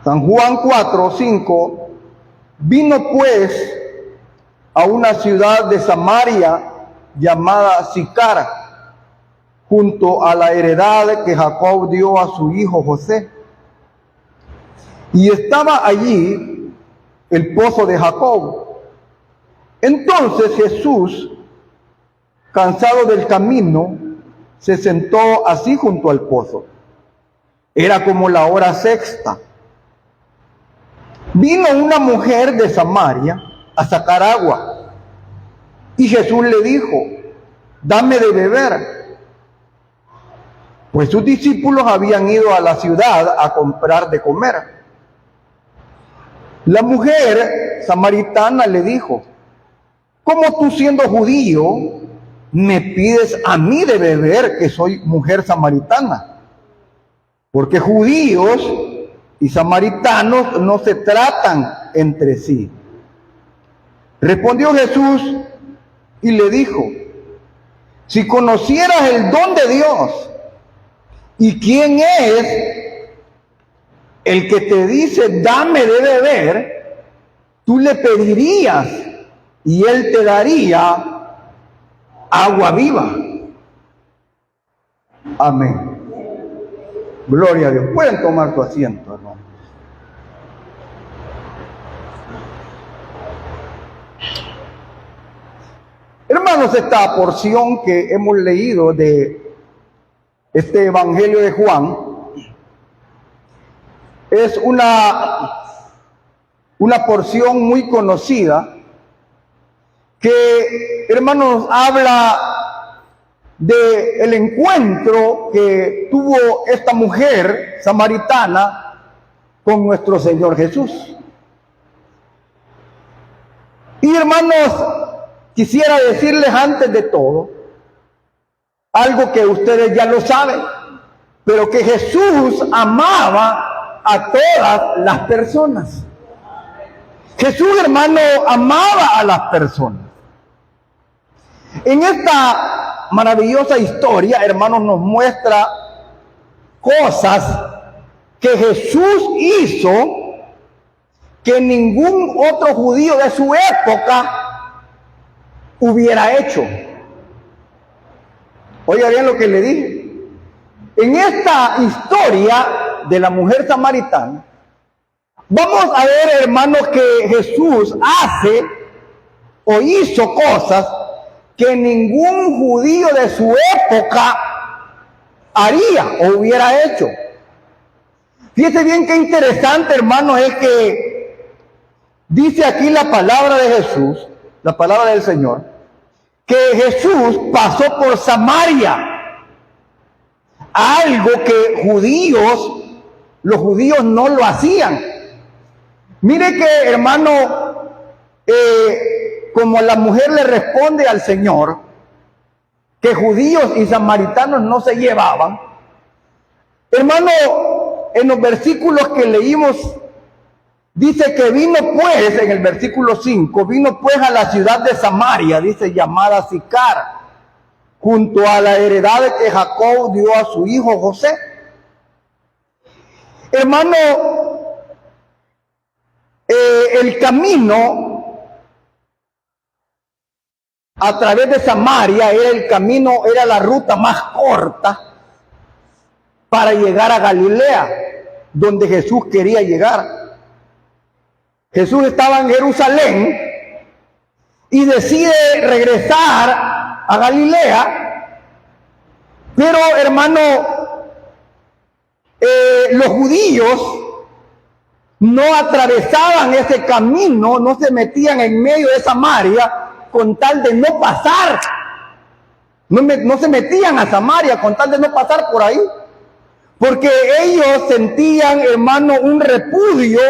San Juan 4:5, vino pues a una ciudad de Samaria llamada Sicar, junto a la heredad que Jacob dio a su hijo José. Y estaba allí el pozo de Jacob. Entonces Jesús, cansado del camino, se sentó así junto al pozo. Era como la hora sexta. Vino una mujer de Samaria a sacar agua. Y Jesús le dijo, dame de beber. Pues sus discípulos habían ido a la ciudad a comprar de comer. La mujer samaritana le dijo, ¿cómo tú siendo judío me pides a mí de beber, que soy mujer samaritana? Porque judíos y samaritanos no se tratan entre sí. Respondió Jesús y le dijo, si conocieras el don de Dios y quién es el que te dice dame de beber, tú le pedirías y él te daría agua viva. Amén. Gloria a Dios. Pueden tomar su asiento, hermano. Hermanos, esta porción que hemos leído de este Evangelio de Juan es una porción muy conocida que, hermanos, habla del encuentro que tuvo esta mujer samaritana con nuestro Señor Jesús. Y, hermanos, quisiera decirles antes de todo algo que ustedes ya lo saben, pero que Jesús amaba a todas las personas. Jesús, hermano, amaba a las personas. En esta maravillosa historia, hermanos, nos muestra cosas que Jesús hizo que ningún otro judío de su época hubiera hecho. Oiga bien lo que le dije. En esta historia de la mujer samaritana, vamos a ver, hermanos, que Jesús hace o hizo cosas que ningún judío de su época haría o hubiera hecho. Fíjese bien qué interesante, hermanos, es que dice aquí la palabra de Jesús, la palabra del Señor, que Jesús pasó por Samaria, algo que los judíos no lo hacían. Mire que, hermano, como la mujer le responde al Señor que judíos y samaritanos no se llevaban, hermano, en los versículos que leímos dice que vino pues, en el versículo 5, vino pues a la ciudad de Samaria, dice, llamada Sicar, junto a la heredad que Jacob dio a su hijo José. Hermano, el camino a través de Samaria era la ruta más corta para llegar a Galilea, donde Jesús quería llegar. Jesús estaba en Jerusalén y decide regresar a Galilea, pero, hermano, los judíos no atravesaban ese camino, no se metían en medio de Samaria con tal de no pasar. No se metían a Samaria con tal de no pasar por ahí, porque ellos sentían, hermano, un repudio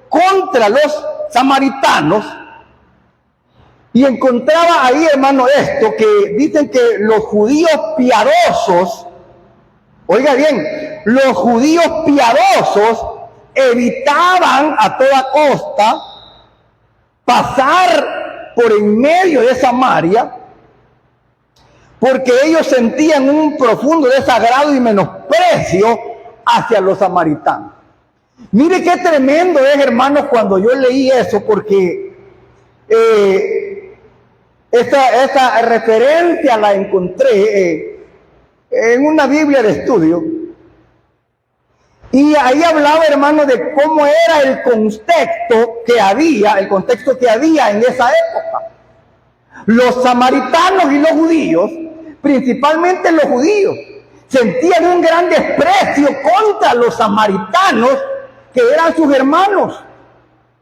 contra los samaritanos. Y encontraba ahí, hermano, esto, que dicen que los judíos piadosos, oiga bien, los judíos piadosos evitaban a toda costa pasar por en medio de Samaria, porque ellos sentían un profundo desagrado y menosprecio hacia los samaritanos. Mire qué tremendo es, hermanos, cuando yo leí eso, porque esta referencia la encontré en una Biblia de estudio. Y ahí hablaba, hermano, de cómo era el contexto que había en esa época. Los samaritanos y los judíos, principalmente los judíos, sentían un gran desprecio contra los samaritanos, que eran sus hermanos.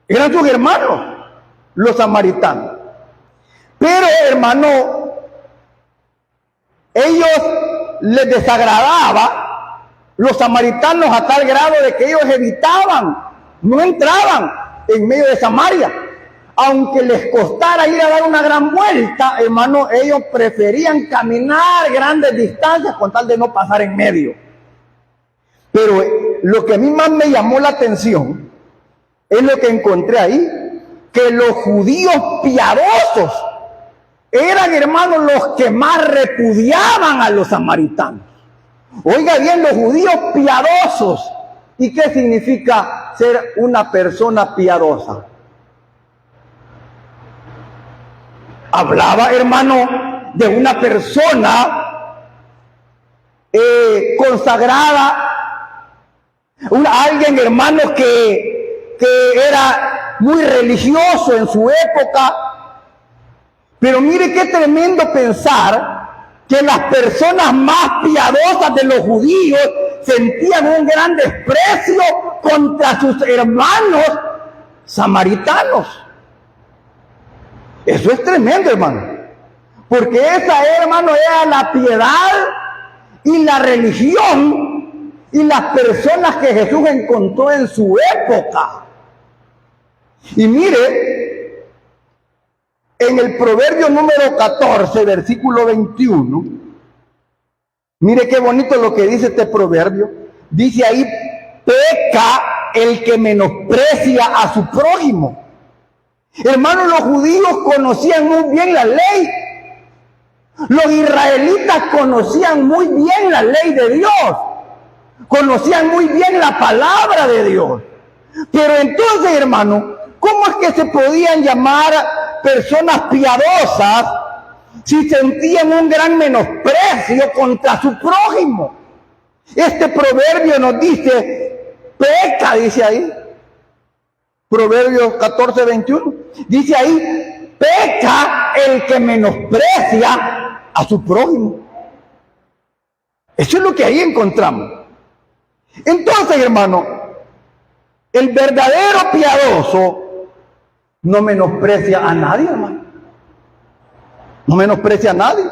Eran sus hermanos, los samaritanos. Pero, hermano, ellos les desagradaba los samaritanos a tal grado de que ellos evitaban, no entraban en medio de Samaria. Aunque les costara ir a dar una gran vuelta, hermano, ellos preferían caminar grandes distancias con tal de no pasar en medio. Pero lo que a mí más me llamó la atención es lo que encontré ahí, que los judíos piadosos eran, hermanos, los que más repudiaban a los samaritanos. Oiga bien, los judíos piadosos. ¿Y qué significa ser una persona piadosa? Hablaba, hermano, de una persona consagrada, alguien, hermano, que era muy religioso en su época. Pero mire qué tremendo pensar que las personas más piadosas de los judíos sentían un gran desprecio contra sus hermanos samaritanos. Eso es tremendo, hermano, porque esa, hermano, era la piedad y la religión y las personas que Jesús encontró en su época. Y mire, en el proverbio número 14, versículo 21, mire qué bonito lo que dice este proverbio. Dice ahí: peca el que menosprecia a su prójimo. Hermanos, los judíos conocían muy bien la ley. Los israelitas conocían muy bien la ley de Dios. Conocían muy bien la palabra de Dios. Pero entonces, hermano, ¿cómo es que se podían llamar personas piadosas si sentían un gran menosprecio contra su prójimo? Este proverbio nos dice, peca, dice ahí. Proverbios 14, 21. Dice ahí, peca el que menosprecia a su prójimo. Eso es lo que ahí encontramos. Entonces, hermano, el verdadero piadoso no menosprecia a nadie, hermano. No menosprecia a nadie.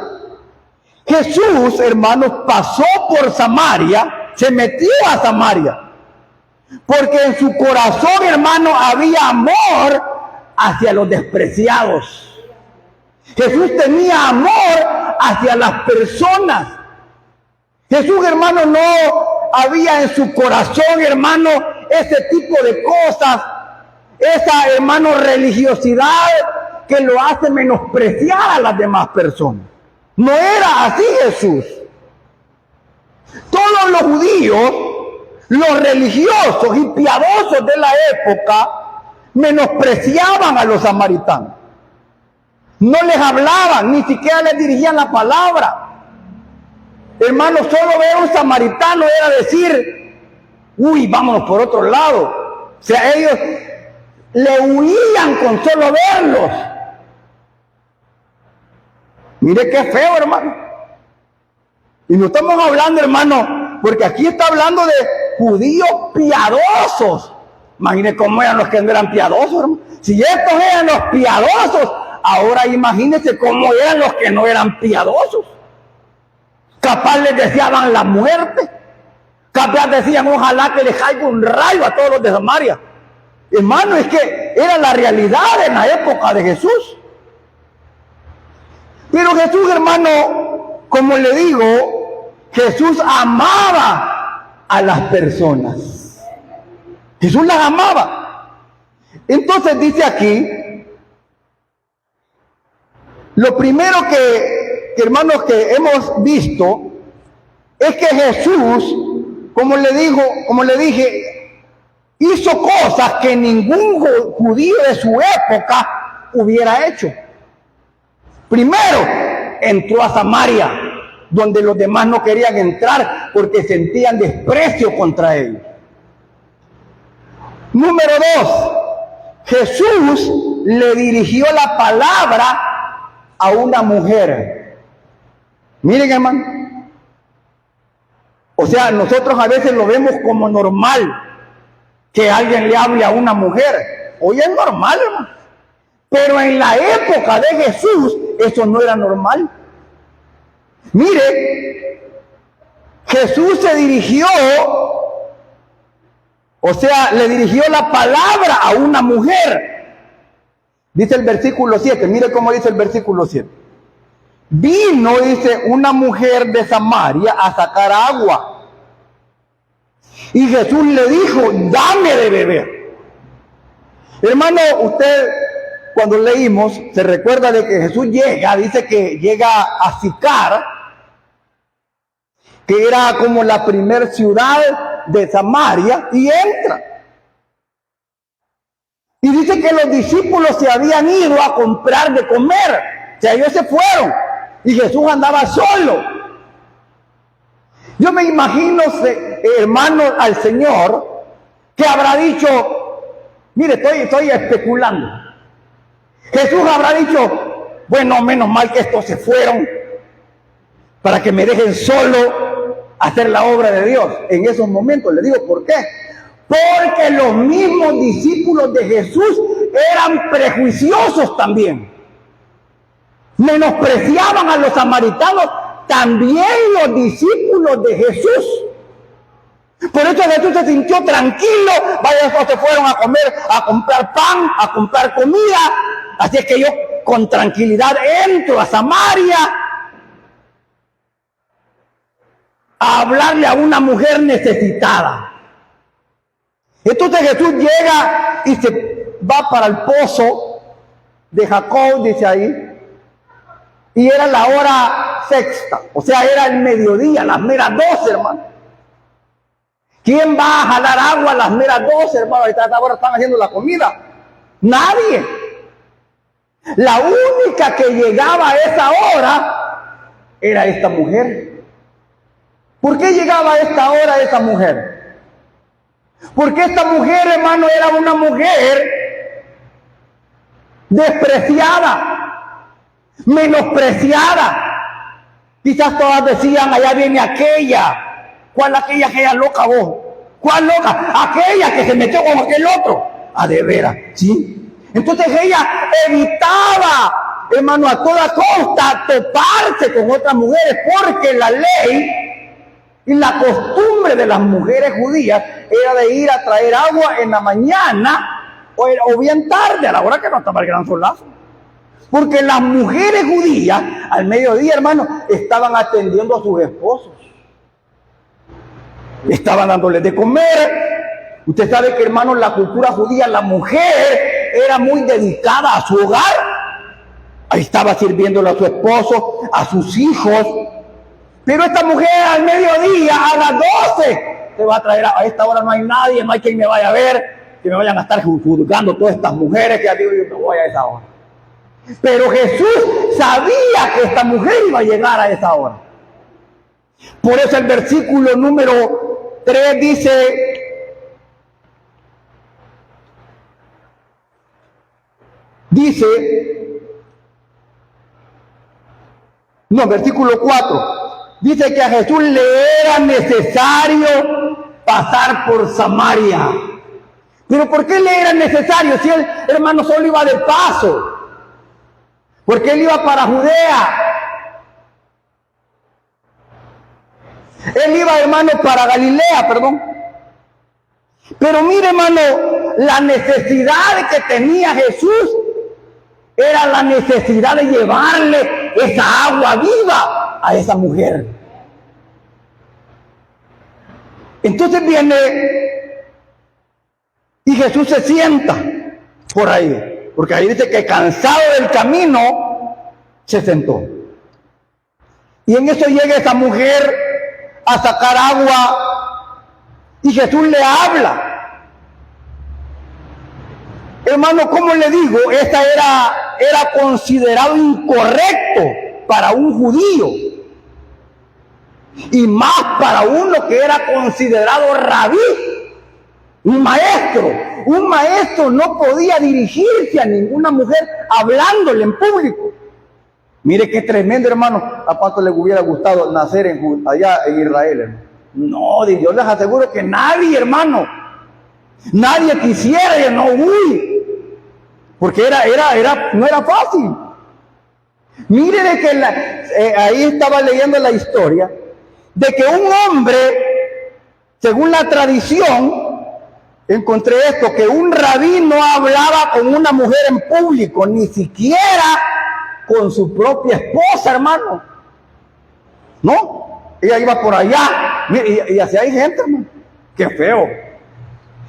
Jesús, hermanos, pasó por Samaria, se metió a Samaria, porque en su corazón, hermano, había amor hacia los despreciados. Jesús tenía amor hacia las personas. Jesús, hermano, no había en su corazón, hermano, ese tipo de cosas, esa, hermano, religiosidad que lo hace menospreciar a las demás personas. No era así Jesús. Todos los judíos, los religiosos y piadosos de la época, menospreciaban a los samaritanos. No les hablaban, ni siquiera les dirigían la palabra. Hermano, solo ver a un samaritano era decir, uy, vámonos por otro lado. O sea, ellos le huían con solo verlos. Mire qué feo, hermano. Y no estamos hablando, hermano, porque aquí está hablando de judíos piadosos. Imagine cómo eran los que no eran piadosos, hermano. Si estos eran los piadosos, ahora imagínense cómo eran los que no eran piadosos. Capaz les deseaban la muerte. Capaz decían, ojalá que les caiga un rayo a todos los de Samaria. Hermano, es que era la realidad en la época de Jesús. Pero Jesús, hermano, como le digo, Jesús amaba a las personas. Jesús las amaba. Entonces dice aquí, lo primero que, hermanos, que hemos visto es que Jesús, como le dije, hizo cosas que ningún judío de su época hubiera hecho. Primero, entró a Samaria, donde los demás no querían entrar porque sentían desprecio contra ellos. Número 2, Jesús le dirigió la palabra a una mujer. Miren, hermano, o sea, nosotros a veces lo vemos como normal que alguien le hable a una mujer. Hoy es normal, hermano. Pero en la época de Jesús, eso no era normal. Mire, Jesús se dirigió, o sea, le dirigió la palabra a una mujer. Dice el versículo 7, mire cómo dice el versículo 7. Vino, dice, una mujer de Samaria a sacar agua. Y Jesús le dijo, dame de beber. Hermano, usted cuando leímos, se recuerda de que Jesús llega, dice que llega a Sicar, que era como la primer ciudad de Samaria, y entra. Y dice que los discípulos se habían ido a comprar de comer. O sea, ellos se fueron. Y Jesús andaba solo. Yo me imagino, hermano, al Señor, que habrá dicho, mire, estoy especulando. Jesús habrá dicho, bueno, menos mal que estos se fueron para que me dejen solo hacer la obra de Dios. En esos momentos, le digo, ¿por qué? Porque los mismos discípulos de Jesús eran prejuiciosos también. Menospreciaban a los samaritanos, también los discípulos de Jesús. Por eso Jesús se sintió tranquilo. Vaya, se fueron a comer, a comprar pan, a comprar comida. Así es que yo con tranquilidad entro a Samaria a hablarle a una mujer necesitada. Entonces Jesús llega y se va para el pozo de Jacob, dice ahí. Y era la hora sexta, o sea, era el mediodía, las meras 12, hermano. ¿Quién va a jalar agua a las meras 12, hermano? Ahorita a esta hora están haciendo la comida. Nadie. La única que llegaba a esa hora era esta mujer. ¿Por qué llegaba a esta hora esa mujer? Porque esta mujer, hermano, era una mujer despreciada, menospreciada. Quizás todas decían, allá viene aquella. ¿Cuál aquella loca vos? ¿Cuál loca? Aquella que se metió con aquel otro. Ah, de veras, ¿sí? Entonces ella evitaba, hermano, a toda costa toparse con otras mujeres, porque la ley y la costumbre de las mujeres judías era de ir a traer agua en la mañana o bien tarde, a la hora que no estaba el gran solazo. Porque las mujeres judías, al mediodía, hermano, estaban atendiendo a sus esposos. Estaban dándoles de comer. Usted sabe que, hermano, en la cultura judía, la mujer era muy dedicada a su hogar. Ahí estaba sirviéndole a su esposo, a sus hijos. Pero esta mujer al mediodía, a las 12, se va a traer, a esta hora no hay nadie, no hay quien me vaya a ver, que me vayan a estar juzgando todas estas mujeres, que ya digo, yo me voy a esa hora. Pero Jesús sabía que esta mujer iba a llegar a esa hora. Por eso el versículo número 3 versículo 4, dice que a Jesús le era necesario pasar por Samaria. Pero ¿por qué le era necesario si él, hermano, solo iba de paso? Porque él iba para Judea. Él iba, hermano, para Galilea, perdón. Pero mire, hermano, la necesidad que tenía Jesús era la necesidad de llevarle esa agua viva a esa mujer. Entonces viene y Jesús se sienta por ahí, porque ahí dice que cansado del camino se sentó. Y en eso llega esa mujer a sacar agua y Jesús le habla. hermano, ¿cómo le digo? Esta era considerado incorrecto para un judío. Y más para uno que era considerado rabí, un maestro. Un maestro no podía dirigirse a ninguna mujer hablándole en público. Mire qué tremendo, hermano. ¿A cuánto le hubiera gustado nacer allá en Israel, hermano? No, yo les aseguro que nadie, hermano. Nadie quisiera, no, porque no era fácil. Mire de que ahí estaba leyendo la historia de que un hombre, según la tradición, encontré esto, que un rabí no hablaba con una mujer en público, ni siquiera con su propia esposa, hermano. ¿No? Ella iba por allá. Mire, y así hay gente, hermano. Qué feo.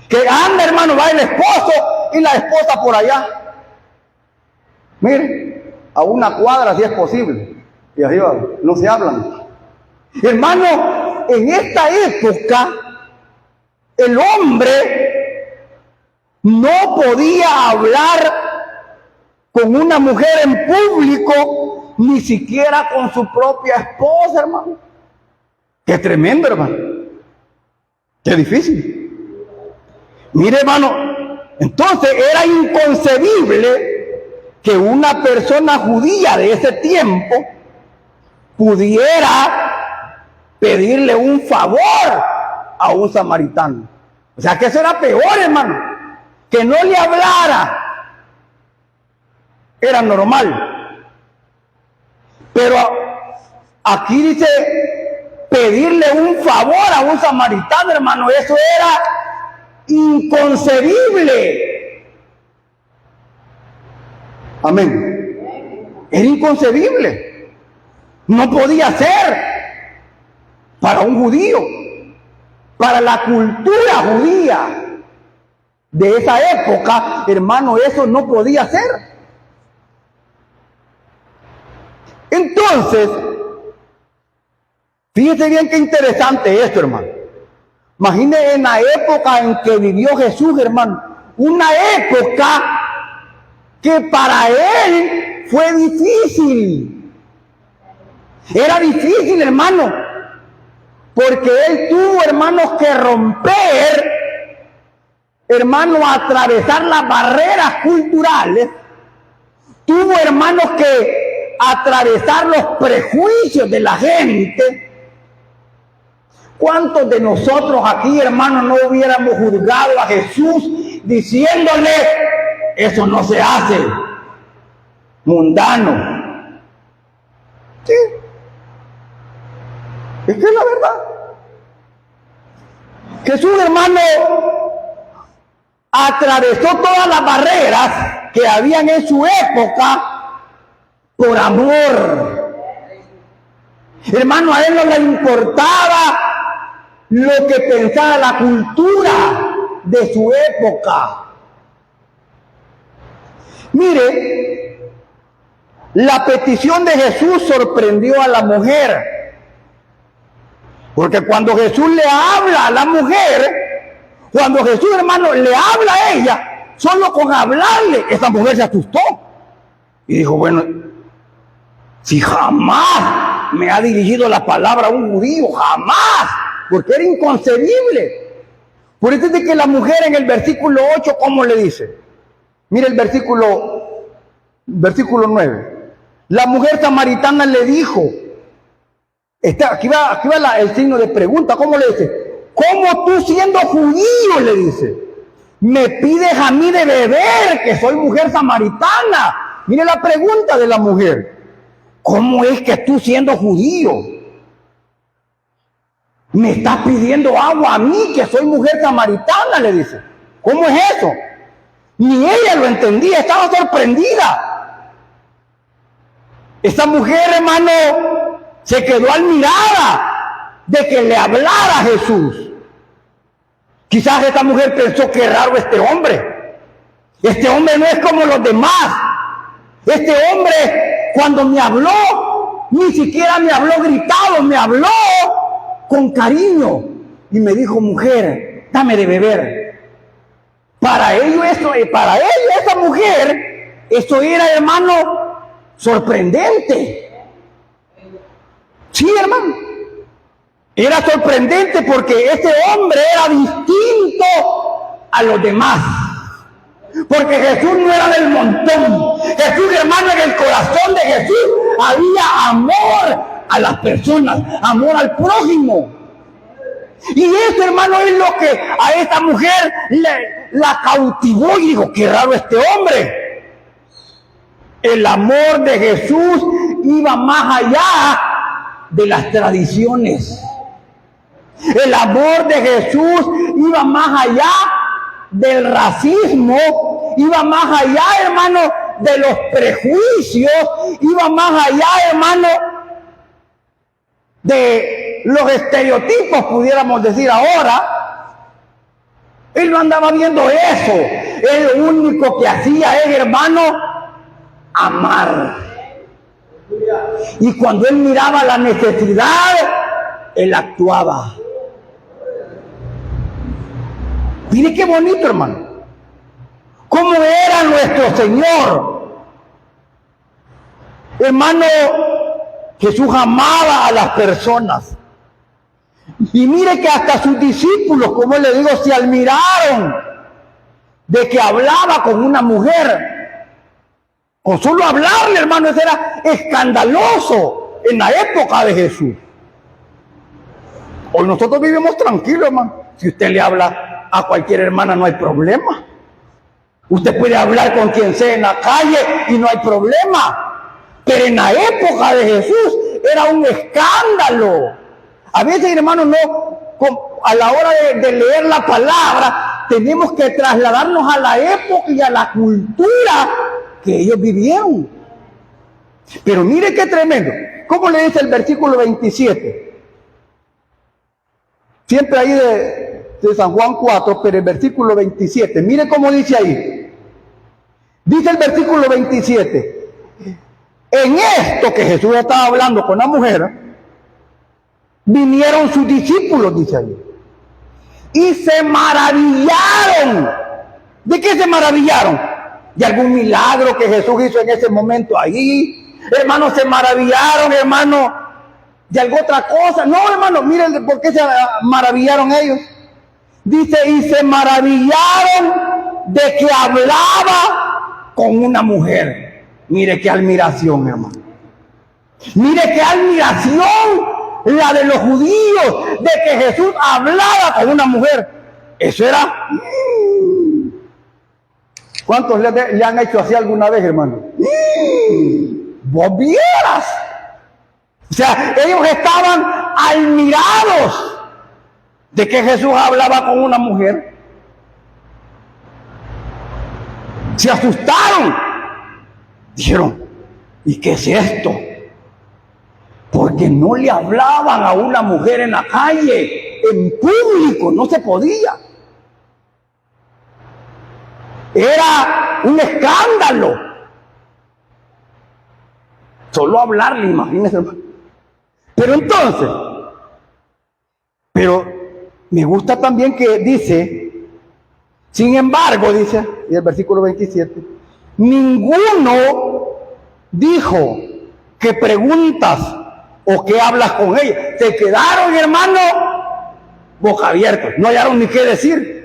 Que anda, hermano, va el esposo y la esposa por allá. Mire, a una cuadra si es posible. Y arriba no se hablan. Hermano, en esta época, el hombre no podía hablar con una mujer en público, ni siquiera con su propia esposa, hermano. Qué tremendo, hermano. Qué difícil. Mire, hermano, entonces era inconcebible que una persona judía de ese tiempo pudiera pedirle un favor a un samaritano. O sea que eso era peor, hermano, que no le hablara. Era normal. Pero aquí dice pedirle un favor a un samaritano, hermano, eso era inconcebible. Amén. Era inconcebible. No podía ser para un judío, para la cultura judía de esa época, hermano, eso no podía ser. Entonces, fíjese bien qué interesante esto, hermano. Imagínese en la época en que vivió Jesús, hermano, una época que para él fue difícil. Era difícil, hermano, porque él tuvo, hermanos, que romper, hermano, atravesar las barreras culturales. Tuvo, hermanos, que atravesar los prejuicios de la gente. ¿Cuántos de nosotros aquí, hermanos, no hubiéramos juzgado a Jesús diciéndole, eso no se hace, mundano? Sí. Es que es la verdad. Jesús, hermano, atravesó todas las barreras que habían en su época por amor. Hermano, a él no le importaba lo que pensaba la cultura de su época. Mire, la petición de Jesús sorprendió a la mujer, porque cuando Jesús le habla a la mujer, cuando Jesús, hermano, le habla a ella, solo con hablarle, esa mujer se asustó y dijo, bueno, si jamás me ha dirigido la palabra a un judío, jamás, porque era inconcebible. Por eso es de que la mujer en el versículo 8, ¿cómo le dice? Mire el versículo 9. La mujer samaritana le dijo, aquí va el signo de pregunta, ¿cómo le dice? ¿Cómo tú siendo judío, le dice, me pides a mí de beber, que soy mujer samaritana? Mire la pregunta de la mujer. ¿Cómo es que tú siendo judío me estás pidiendo agua a mí, que soy mujer samaritana? Le dice. ¿Cómo es eso? Ni ella lo entendía, estaba sorprendida. Esa mujer, hermano, se quedó admirada de que le hablara a Jesús. Quizás esta mujer pensó, qué raro este hombre. Este hombre no es como los demás. Este hombre, cuando me habló, ni siquiera me habló gritado, me habló con cariño y me dijo, mujer, dame de beber. Para ellos para ella, esa mujer, esto era, hermano, sorprendente. Sí, hermano. Era sorprendente porque ese hombre era distinto a los demás. Porque Jesús no era del montón. Jesús, hermano, en el corazón de Jesús había amor a las personas, amor al prójimo. Y eso, hermano, es lo que a esta mujer la cautivó y dijo, qué raro este hombre. El amor de Jesús iba más allá de las tradiciones. El amor de Jesús iba más allá del racismo, iba más allá, hermano, de los prejuicios, iba más allá, hermano, de los estereotipos, pudiéramos decir ahora. Él no andaba viendo eso. Él lo único que hacía es, hermano, amar. Y cuando él miraba la necesidad, él actuaba. Mire qué bonito, hermano. ¿Cómo era nuestro Señor? Hermano, Jesús amaba a las personas. Y mire que hasta sus discípulos, como le digo, se admiraron de que hablaba con una mujer. Con solo hablarle, hermano, eso era escandaloso en la época de Jesús. Hoy nosotros vivimos tranquilos, hermano. Si usted le habla a cualquier hermana, no hay problema. Usted puede hablar con quien sea en la calle y no hay problema. Pero en la época de Jesús era un escándalo. A veces, hermano, a la hora de leer la palabra, tenemos que trasladarnos a la época y a la cultura que ellos vivieron. Pero mire qué tremendo. ¿Cómo le dice el versículo 27? Siempre ahí de San Juan 4, pero el versículo 27. Mire cómo dice ahí. Dice el versículo 27. En esto que Jesús estaba hablando con la mujer, vinieron sus discípulos, dice ahí, y se maravillaron. ¿De qué se maravillaron? De algún milagro que Jesús hizo en ese momento ahí. Hermanos, se maravillaron, hermano, de alguna otra cosa. No, hermano, miren por qué se maravillaron ellos. Dice, y se maravillaron de que hablaba con una mujer. Mire qué admiración, hermano. Mire qué admiración la de los judíos, de que Jesús hablaba con una mujer. Eso era... ¿Cuántos le han hecho así alguna vez, hermano? ¡Vos vieras! O sea, ellos estaban admirados de que Jesús hablaba con una mujer. Se asustaron. Dijeron, ¿y qué es esto? Porque no le hablaban a una mujer en la calle, en público, no se podía. Era un escándalo. Solo hablarle, imagínense. Pero entonces, me gusta también que dice, sin embargo, dice, y el versículo 27, ninguno dijo que preguntas o que hablas con ella. Se quedaron, hermano, boca abierta, no hallaron ni qué decir.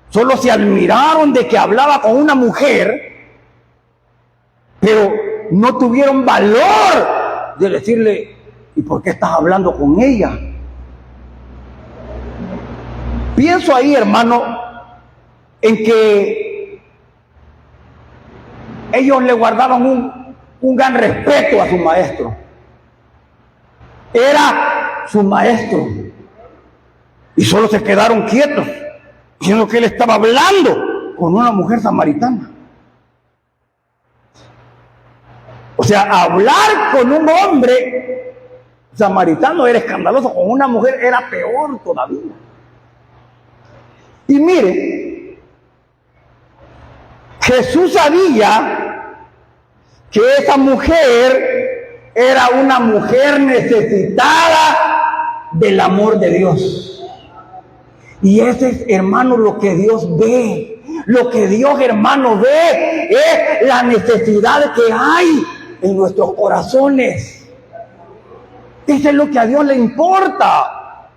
Solo se admiraron de que hablaba con una mujer, pero no tuvieron valor de decirle, ¿y por qué estás hablando con ella? Pienso ahí, hermano, en que ellos le guardaban un gran respeto a su maestro. Era su maestro. Y solo se quedaron quietos, diciendo que él estaba hablando con una mujer samaritana. O sea, hablar con un hombre samaritano era escandaloso, con una mujer era peor todavía. Y mire, Jesús sabía que esa mujer era una mujer necesitada del amor de Dios. Y ese es, hermano, lo que Dios ve. Lo que Dios, hermano, ve es la necesidad que hay en nuestros corazones. Eso es lo que a Dios le importa.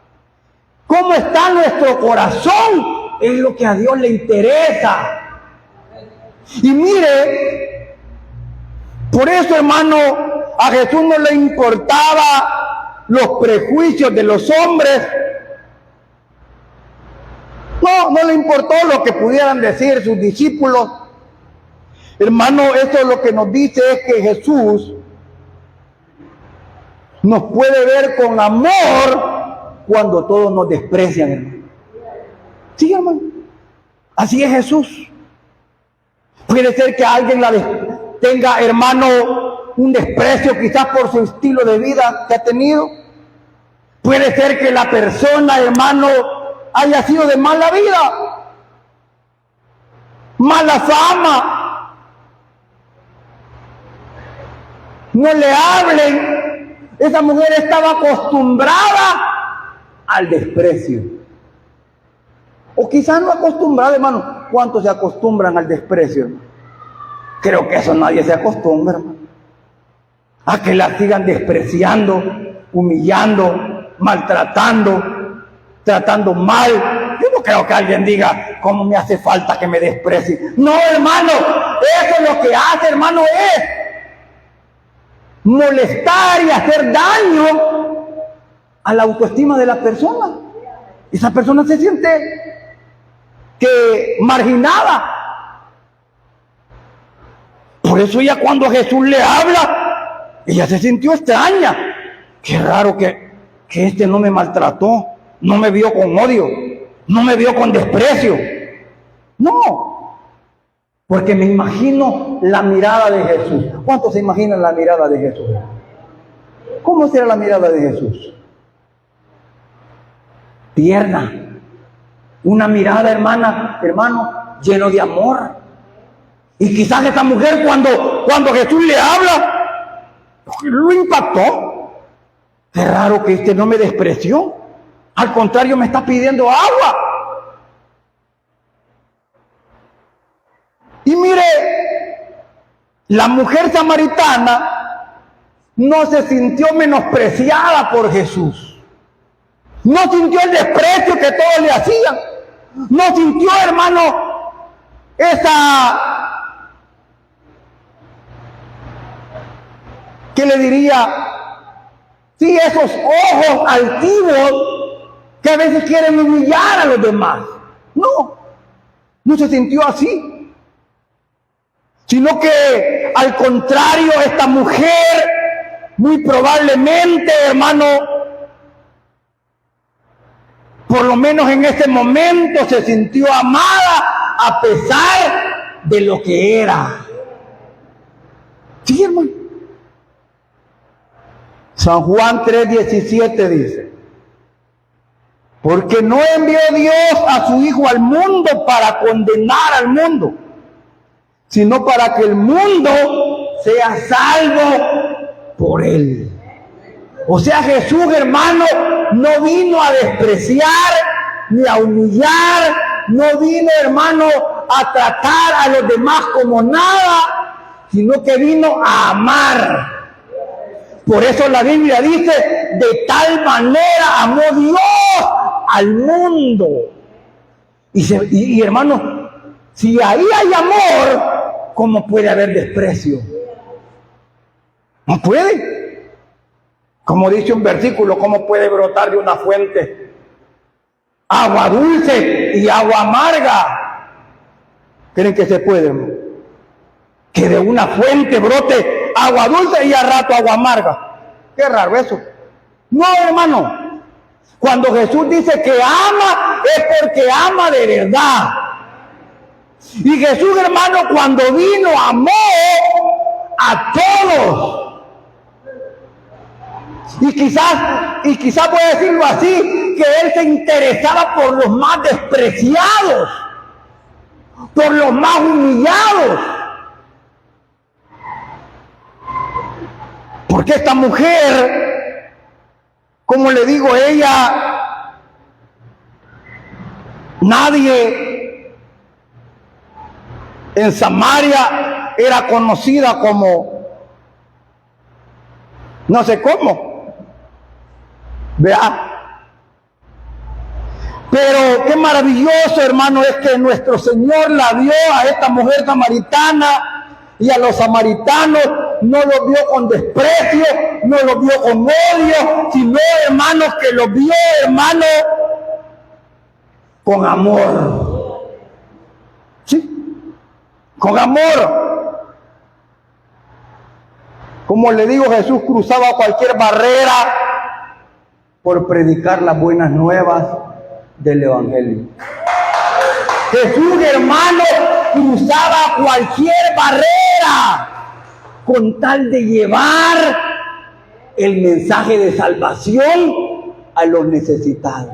¿Cómo está nuestro corazón? Es lo que a Dios le interesa. Y mire, por eso, hermano, a Jesús no le importaba los prejuicios de los hombres. No le importó lo que pudieran decir sus discípulos. Hermano, esto lo que nos dice es que Jesús nos puede ver con amor cuando todos nos desprecian, hermano. Sí, hermano. Así es Jesús. Puede ser que alguien tenga, hermano, un desprecio quizás por su estilo de vida que ha tenido. Puede ser que la persona, hermano, haya sido de mala vida, mala fama, no le hablen. Esa mujer estaba acostumbrada al desprecio, o quizás no acostumbrada, hermano. ¿Cuántos se acostumbran al desprecio, hermano? Creo que eso nadie se acostumbra, hermano, a que la sigan despreciando, humillando, maltratando, tratando mal. Yo no creo que alguien diga, ¿cómo me hace falta que me desprecie? No, hermano, eso lo que hace, hermano, es molestar y hacer daño a la autoestima de la persona. Esa persona se siente marginada. Por eso ella, cuando Jesús le habla, ella se sintió extraña. Qué raro que este no me maltrató, no me vio con odio, no me vio con desprecio. No, porque me imagino la mirada de Jesús. ¿Cuántos se imaginan la mirada de Jesús? ¿Cómo será la mirada de Jesús? Tierna. Una mirada, hermano, lleno de amor. Y quizás esta mujer, cuando Jesús le habla, lo impactó. Qué raro que este no me despreció. Al contrario, me está pidiendo agua. Y mire, la mujer samaritana no se sintió menospreciada por Jesús. No sintió el desprecio que todos le hacían. No sintió, hermano, ¿qué le diría? Sí, esos ojos altivos que a veces quieren humillar a los demás. No se sintió así. Sino que, al contrario, esta mujer, muy probablemente, hermano, por lo menos en ese momento se sintió amada a pesar de lo que era. Sí, hermano. San Juan 3:17 dice: porque no envió Dios a su Hijo al mundo para condenar al mundo, sino para que el mundo sea salvo por él. O sea, Jesús, hermano, no vino a despreciar ni a humillar, no vino, hermano, a tratar a los demás como nada, sino que vino a amar. Por eso la Biblia dice: de tal manera amó Dios al mundo. Y hermano, si ahí hay amor, ¿cómo puede haber desprecio? No puede. Como dice un versículo, ¿cómo puede brotar de una fuente agua dulce y agua amarga? ¿Creen que se puede, hermano? Que de una fuente brote agua dulce y al rato agua amarga. Qué raro eso. No, hermano. Cuando Jesús dice que ama, es porque ama de verdad. Y Jesús, hermano, cuando vino, amó a todos. Y quizás voy a decirlo así, que Él se interesaba por los más despreciados, por los más humillados. Porque esta mujer, como le digo, nadie en Samaria era conocida como, no sé cómo, vea. Pero qué maravilloso, hermano, es que nuestro Señor la vio a esta mujer samaritana, y a los samaritanos no los vio con desprecio, no los vio con odio, sino, hermanos, que los vio, hermano, con amor. ¿Sí? Con amor. Como le digo, Jesús cruzaba cualquier barrera por predicar las buenas nuevas del Evangelio. Jesús, hermano, cruzaba cualquier barrera con tal de llevar el mensaje de salvación a los necesitados.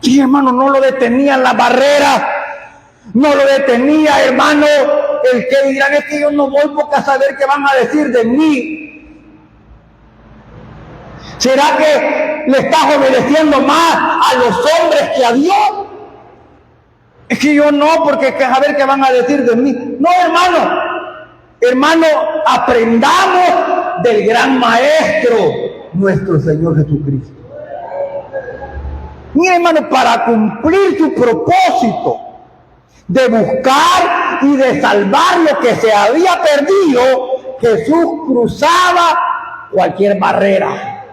Sí, hermano, no lo detenía la barrera, no lo detenía, hermano, el que dirán: es que yo no voy porque a saber qué van a decir de mí. ¿Será que le estás obedeciendo más a los hombres que a Dios? Es que yo no, porque a ver qué van a decir de mí. No, hermano. Hermano, aprendamos del gran maestro, nuestro Señor Jesucristo. Mira, hermano, para cumplir su propósito de buscar y de salvar lo que se había perdido, Jesús cruzaba cualquier barrera.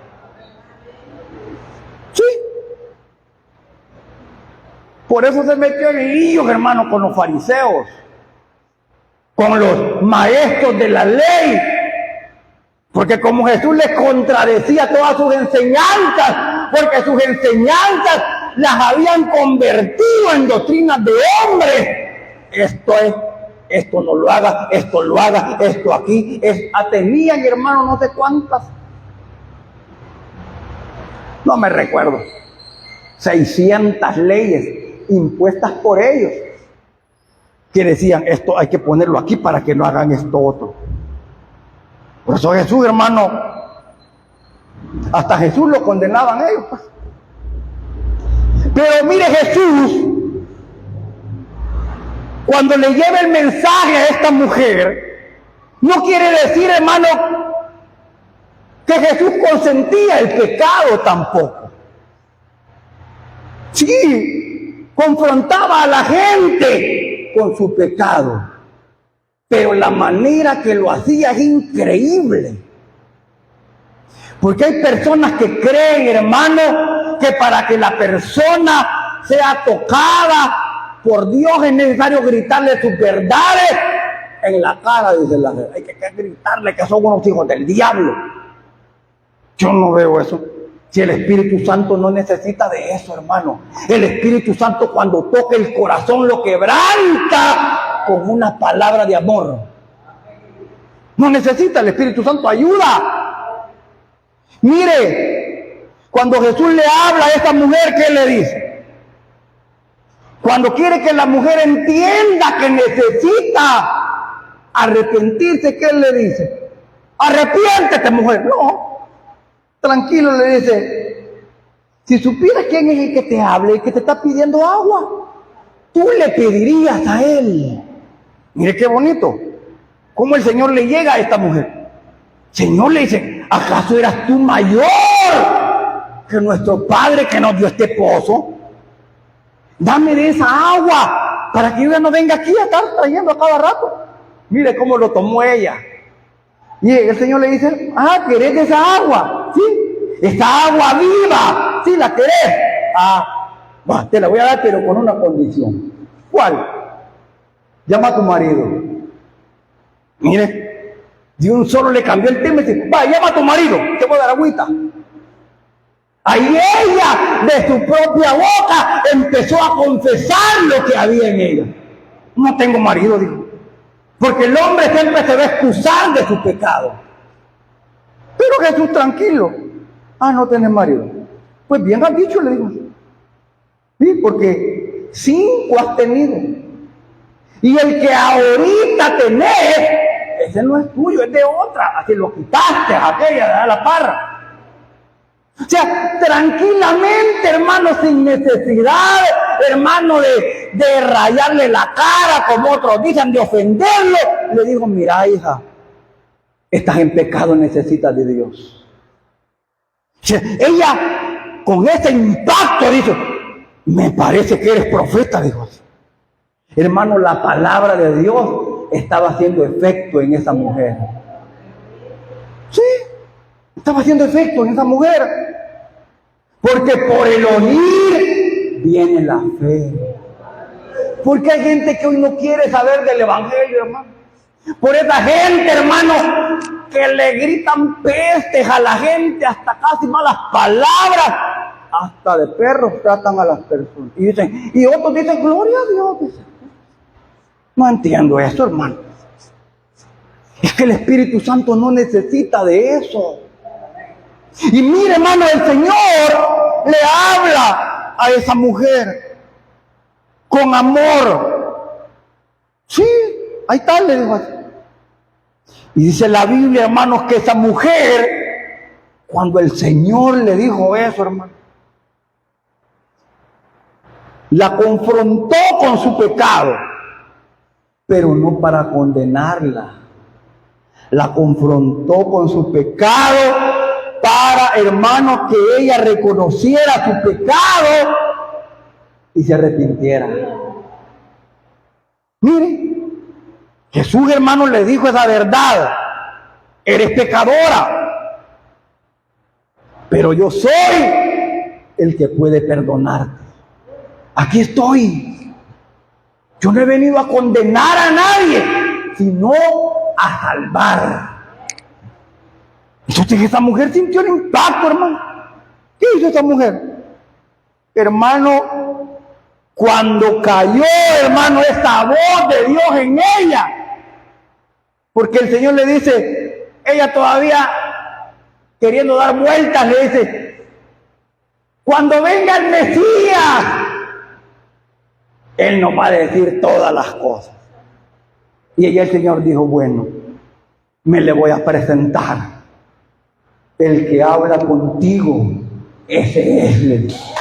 Sí. Por eso se metió en líos, hermano, con los fariseos, con los maestros de la ley, porque como Jesús les contradecía todas sus enseñanzas, porque sus enseñanzas las habían convertido en doctrinas de hombres. Esto no lo haga, esto lo haga, esto aquí, tenían, hermano, no sé cuántas, no me recuerdo, 600 leyes impuestas por ellos, que decían: esto hay que ponerlo aquí para que no hagan esto otro. Por eso Jesús, hermano, hasta Jesús lo condenaban ellos, pues. Pero mire, Jesús, cuando le lleva el mensaje a esta mujer, no quiere decir, hermano, que Jesús consentía el pecado tampoco. Sí, confrontaba a la gente con su pecado, pero la manera que lo hacía es increíble. Porque hay personas que creen, hermano, que para que la persona sea tocada por Dios es necesario gritarle sus verdades en la cara, dice la gente. Hay que gritarle que son unos hijos del diablo. Yo no veo eso. Si el Espíritu Santo no necesita de eso, hermano. El Espíritu Santo, cuando toca el corazón, lo quebranta con una palabra de amor. No necesita el Espíritu Santo ayuda. Mire, cuando Jesús le habla a esta mujer, ¿qué le dice? Cuando quiere que la mujer entienda que necesita arrepentirse, ¿qué le dice? Arrepiéntete, mujer. No, tranquilo, le dice: si supieras quién es el que te habla y que te está pidiendo agua, tú le pedirías a él. Mire qué bonito, cómo el Señor le llega a esta mujer. Señor, le dice: ¿acaso eras tú mayor que nuestro Padre que nos dio este pozo? Dame de esa agua para que yo ya no venga aquí a estar trayendo a cada rato. Mire cómo lo tomó ella. Y el Señor le dice: ¿querés de esa agua? Sí, esta agua viva, sí, la querés. Te la voy a dar, pero con una condición. ¿Cuál? Llama a tu marido. Mire, de un solo le cambió el tema y dice: llama a tu marido, te voy a dar agüita. Ahí ella, de su propia boca, empezó a confesar lo que había en ella. No tengo marido, dijo. Porque el hombre siempre se va a excusar de su pecado. Pero Jesús, tranquilo. No tenés marido. Pues bien has dicho, le digo. Sí, porque 5 has tenido. Y el que ahorita tenés, ese no es tuyo, es de otra. Así lo quitaste, aquella de la parra. O sea, tranquilamente, hermano, sin necesidad, hermano, de rayarle la cara, como otros dicen, de ofenderlo. Le digo, mira, hija, estás en pecado, necesitas de Dios. Ella, con ese impacto, dice, me parece que eres profeta, dijo. Hermano, la palabra de Dios estaba haciendo efecto en esa mujer. Sí, estaba haciendo efecto en esa mujer. Porque por el oír viene la fe. Porque hay gente que hoy no quiere saber del evangelio, hermano. Por esa gente, hermano, que le gritan pestes a la gente, hasta casi malas palabras, hasta de perros tratan a las personas. Y otros dicen, gloria a Dios. Dicen. No entiendo eso, hermano. Es que el Espíritu Santo no necesita de eso. Y mire, hermano, el Señor le habla a esa mujer con amor. Sí, ahí está, le dijo así. Y dice la Biblia, hermanos, que esa mujer, cuando el Señor le dijo eso, hermano, la confrontó con su pecado, pero no para condenarla. La confrontó con su pecado para, hermanos, que ella reconociera su pecado y se arrepintiera. Mire, Jesús, hermano, le dijo esa verdad. Eres pecadora, pero yo soy el que puede perdonarte. Aquí estoy. Yo no he venido a condenar a nadie, sino a salvar. Entonces esa mujer sintió el impacto, hermano. ¿Qué hizo esa mujer? Hermano, cuando cayó, hermano, esta voz de Dios en ella, porque el Señor le dice, ella todavía queriendo dar vueltas, le dice, cuando venga el Mesías, Él nos va a decir todas las cosas. Y ella, el Señor dijo, bueno, me le voy a presentar. El que habla contigo, ese es, le dijo.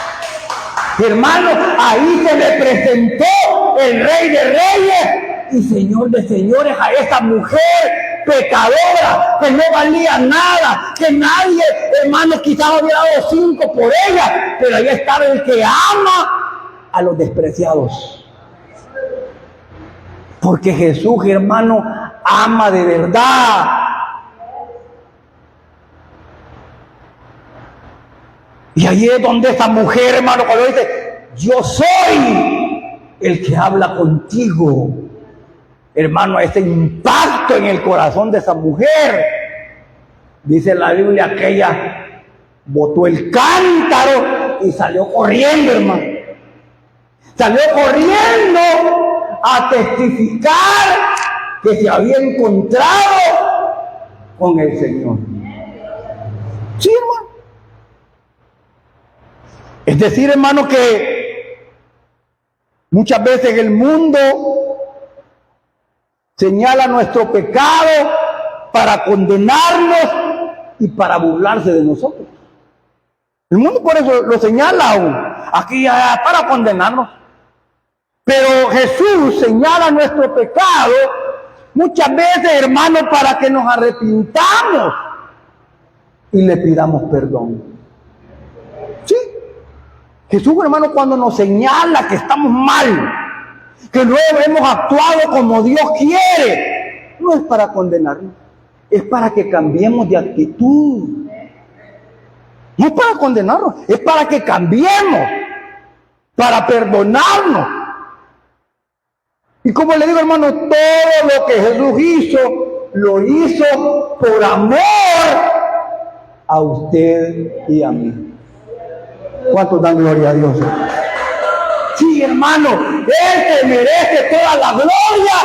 Hermano, ahí se le presentó el Rey de Reyes y Señor de Señores a esa mujer pecadora que no valía nada, que nadie, hermano, quizás hubiera dado 5 por ella, pero ahí estaba el que ama a los despreciados. Porque Jesús, hermano, ama de verdad. Y ahí es donde esa mujer, hermano, cuando dice, yo soy el que habla contigo. Hermano, ese impacto en el corazón de esa mujer. Dice la Biblia que ella botó el cántaro y salió corriendo, hermano. Salió corriendo a testificar que se había encontrado con el Señor. Sí, hermano. Es decir, hermano, que muchas veces el mundo señala nuestro pecado para condenarnos y para burlarse de nosotros. El mundo por eso lo señala aún, aquí para condenarnos. Pero Jesús señala nuestro pecado muchas veces, hermano, para que nos arrepintamos y le pidamos perdón. Sí. Jesús, hermano, cuando nos señala que estamos mal, que no hemos actuado como Dios quiere, no es para condenarnos, es para que cambiemos de actitud. No es para condenarnos, es para que cambiemos, para perdonarnos. Y como le digo, hermano, todo lo que Jesús hizo, lo hizo por amor a usted y a mí. ¿Cuántos dan gloria a Dios? Sí, hermano, Él se merece toda la gloria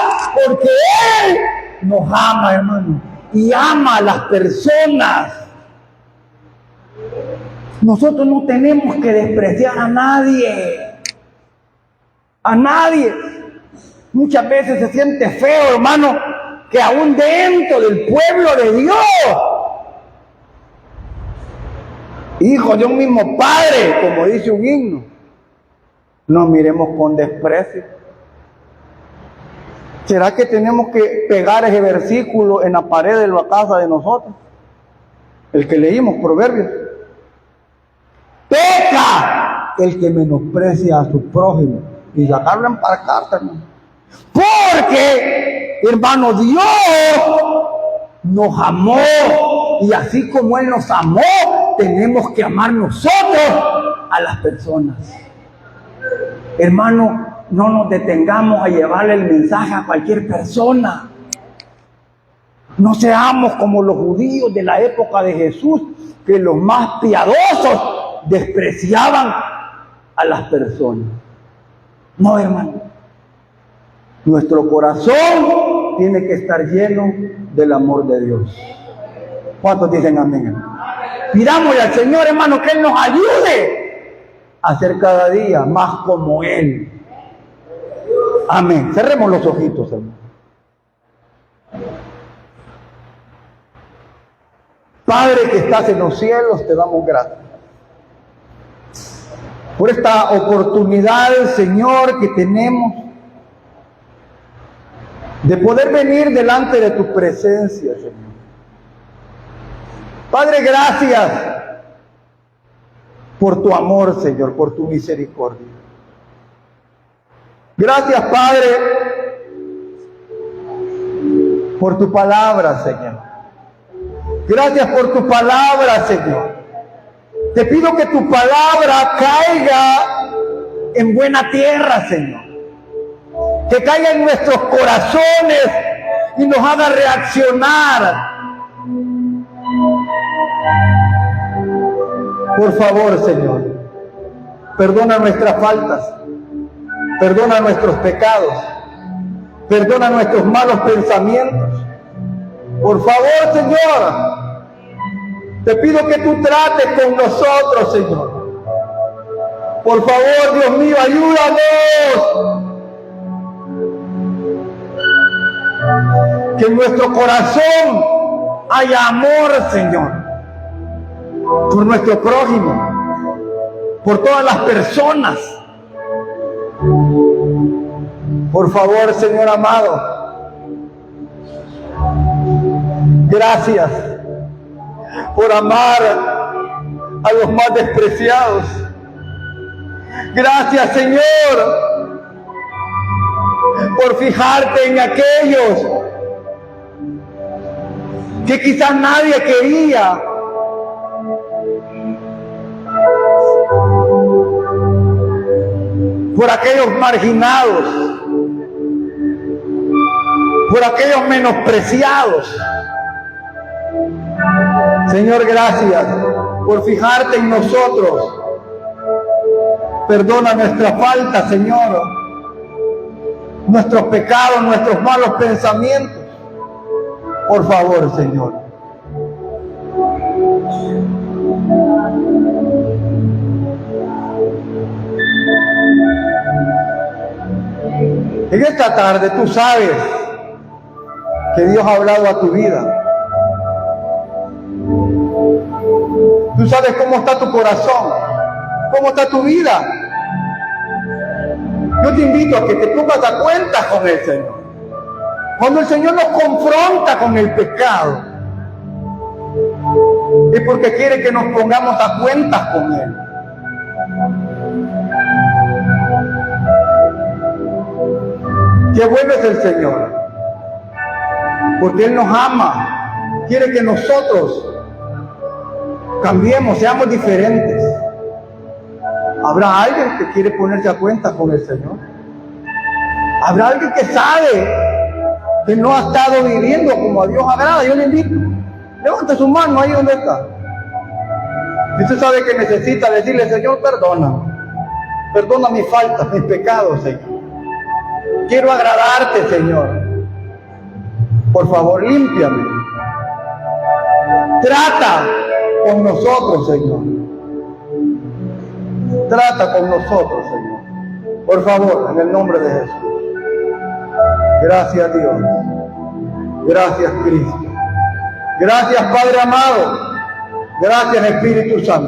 porque Él nos ama, hermano, y ama a las personas. Nosotros no tenemos que despreciar a nadie. A nadie. Muchas veces se siente feo, hermano, que aún dentro del pueblo de Dios, hijo de un mismo padre, como dice un himno, nos miremos con desprecio. ¿Será que tenemos que pegar ese versículo en la pared de la casa de nosotros? El que leímos, Proverbios. Peca el que menosprecia a su prójimo. Y sacarlo en carta, hermano. Porque, hermano, Dios nos amó. Y así como Él nos amó, tenemos que amar nosotros a las personas. Hermano, no nos detengamos a llevarle el mensaje a cualquier persona. No seamos como los judíos de la época de Jesús, que los más piadosos despreciaban a las personas. No, hermano. Nuestro corazón tiene que estar lleno del amor de Dios. ¿Cuántos dicen amén, hermano? Pidámosle al Señor, hermano, que Él nos ayude a ser cada día más como Él. Amén. Cerremos los ojitos, hermano. Padre que estás en los cielos, te damos gracias por esta oportunidad, Señor, que tenemos de poder venir delante de tu presencia, Señor. Padre, gracias por tu amor, Señor, por tu misericordia. Gracias, Padre, por tu palabra, Señor. Gracias por tu palabra, Señor. Te pido que tu palabra caiga en buena tierra, Señor. Que caiga en nuestros corazones y nos haga reaccionar. Por favor, Señor, perdona nuestras faltas, perdona nuestros pecados, perdona nuestros malos pensamientos. Por favor, Señor, te pido que tú trates con nosotros, Señor. Por favor, Dios mío, ayúdanos. Que en nuestro corazón haya amor, Señor, por nuestro prójimo, por todas las personas. Por favor, Señor amado, gracias por amar a los más despreciados. Gracias, Señor, por fijarte en aquellos que quizás nadie quería. Por aquellos marginados, por aquellos menospreciados. Señor, gracias por fijarte en nosotros. Perdona nuestra falta, Señor, nuestros pecados, nuestros malos pensamientos. Por favor, Señor. En esta tarde tú sabes que Dios ha hablado a tu vida. Tú sabes cómo está tu corazón, cómo está tu vida. Yo te invito a que te pongas a cuentas con el Señor. Cuando el Señor nos confronta con el pecado, es porque quiere que nos pongamos a cuentas con Él. Qué bueno es el Señor, porque Él nos ama, quiere que nosotros cambiemos, seamos diferentes. ¿Habrá alguien que quiere ponerse a cuenta con el Señor? ¿Habrá alguien que sabe que no ha estado viviendo como a Dios agrada? Yo le invito, levante su mano ahí donde está. Si usted sabe que necesita decirle, Señor, perdona mis faltas, mis pecados, Señor. Quiero agradarte, Señor. Por favor, límpiame. Trata con nosotros, Señor. Trata con nosotros, Señor. Por favor, en el nombre de Jesús. Gracias, Dios. Gracias, Cristo. Gracias, Padre amado. Gracias, Espíritu Santo.